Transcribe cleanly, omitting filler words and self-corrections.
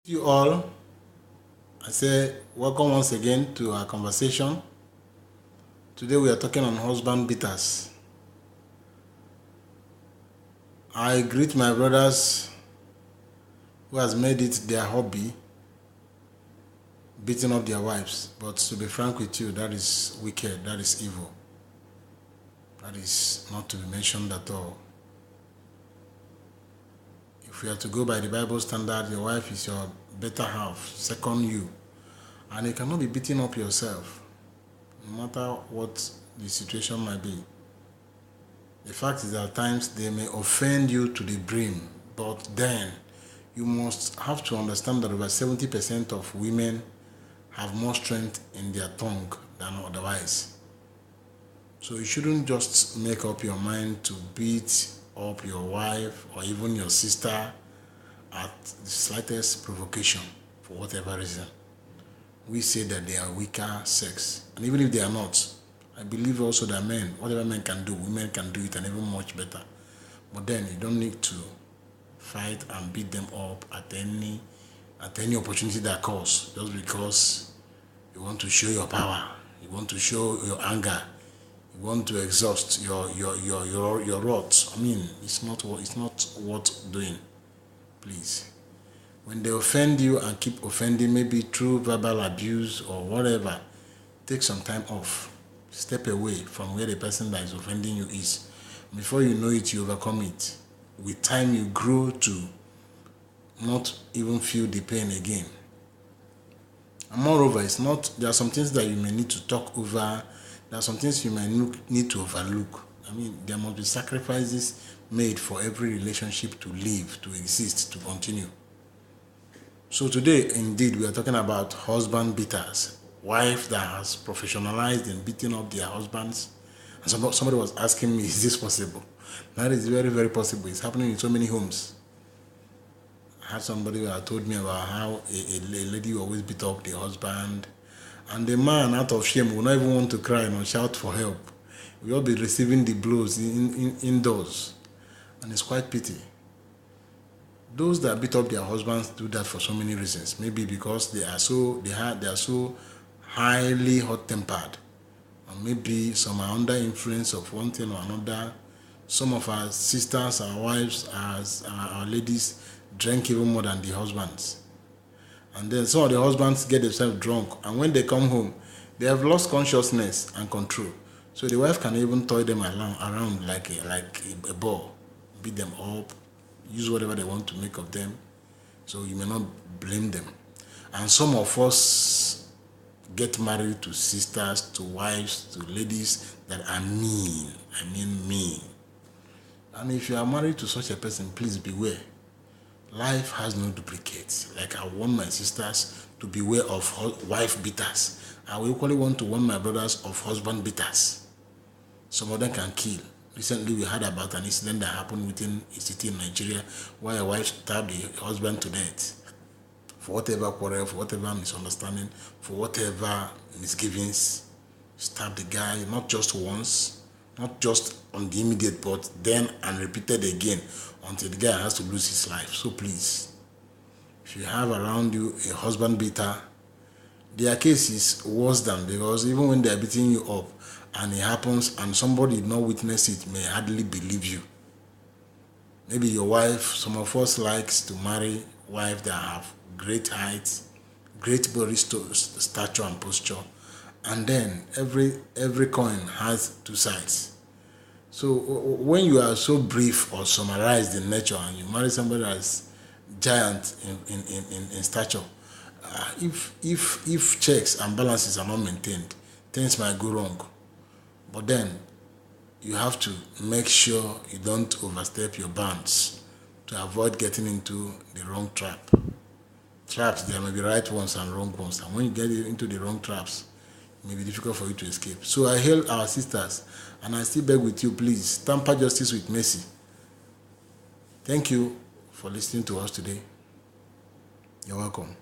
You all, I say welcome once again to our conversation. Today we are talking on husband beaters. I greet my brothers who has made it their hobby beating up their wives, but to be frank with you, that is wicked, that is evil. That is not to be mentioned at all. If we are to go by the Bible standard, your wife is your better half, second you. And you cannot be beating up yourself, no matter what the situation might be. The fact is that at times they may offend you to the brim, but then you must have to understand that over 70% of women have more strength in their tongue than otherwise. So you shouldn't just make up your mind to beat up your wife or even your sister at the slightest provocation for whatever reason. We say that they are weaker sex, and even if they are not, I believe also that men, whatever men can do, women can do it and even much better. But then you don't need to fight and beat them up at any opportunity that comes, just because you want to show your power, you want to show your anger, you want to exhaust your wrath. I mean, it's not worth doing. Please. When they offend you and keep offending, maybe through verbal abuse or whatever, take some time off. Step away from where the person that is offending you is. Before you know it, you overcome it. With time, you grow to not even feel the pain again. And moreover, there are some things that you may need to talk over. There are some things you may need to overlook. I mean, there must be sacrifices made for every relationship to live, to exist, to continue. So today, indeed, we are talking about husband beaters. Wife that has professionalized in beating up their husbands. And somebody was asking me, is this possible? That is very, very possible. It's happening in so many homes. I had somebody that told me about how a lady always beat up the husband, and the man, out of shame, will not even want to cry or shout for help. We all be receiving the blows indoors, and it's quite pity. Those that beat up their husbands do that for so many reasons. Maybe because they are so highly hot-tempered, or maybe some are under influence of one thing or another. Some of our sisters, our wives, our ladies drink even more than the husbands. And then some of the husbands get themselves drunk, and when they come home, they have lost consciousness and control. So the wife can even toy them around like a ball, beat them up, use whatever they want to make of them. So you may not blame them. And some of us get married to sisters, to wives, to ladies that are mean. I mean mean. And if you are married to such a person, please beware. Life has no duplicates. Like I warn my sisters to beware of wife beaters. I will equally want to warn my brothers of husband beaters. Some of them can kill. Recently, we heard about an incident that happened within a city in Nigeria where a wife stabbed the husband to death for whatever quarrel, for whatever misunderstanding, for whatever misgivings. Stabbed the guy not just once, not just on the immediate, but then and repeated again until the guy has to lose his life. So please, if you have around you a husband beater, their case is worse than, because even when they are beating you up and it happens and somebody did not witness it, may hardly believe you. Maybe your wife, some of us likes to marry wives that have great height, great body stature and posture, and then every coin has two sides. So when you are so brief or summarized in nature and you marry somebody that's giant in stature, if checks and balances are not maintained, things might go wrong. But then you have to make sure you don't overstep your bounds to avoid getting into the wrong trap. Traps, there may be right ones and wrong ones, and when you get into the wrong traps, it may be difficult for you to escape. So I hail our sisters, and I still beg with you, please, tamper justice with mercy. Thank you for listening to us today. You're welcome.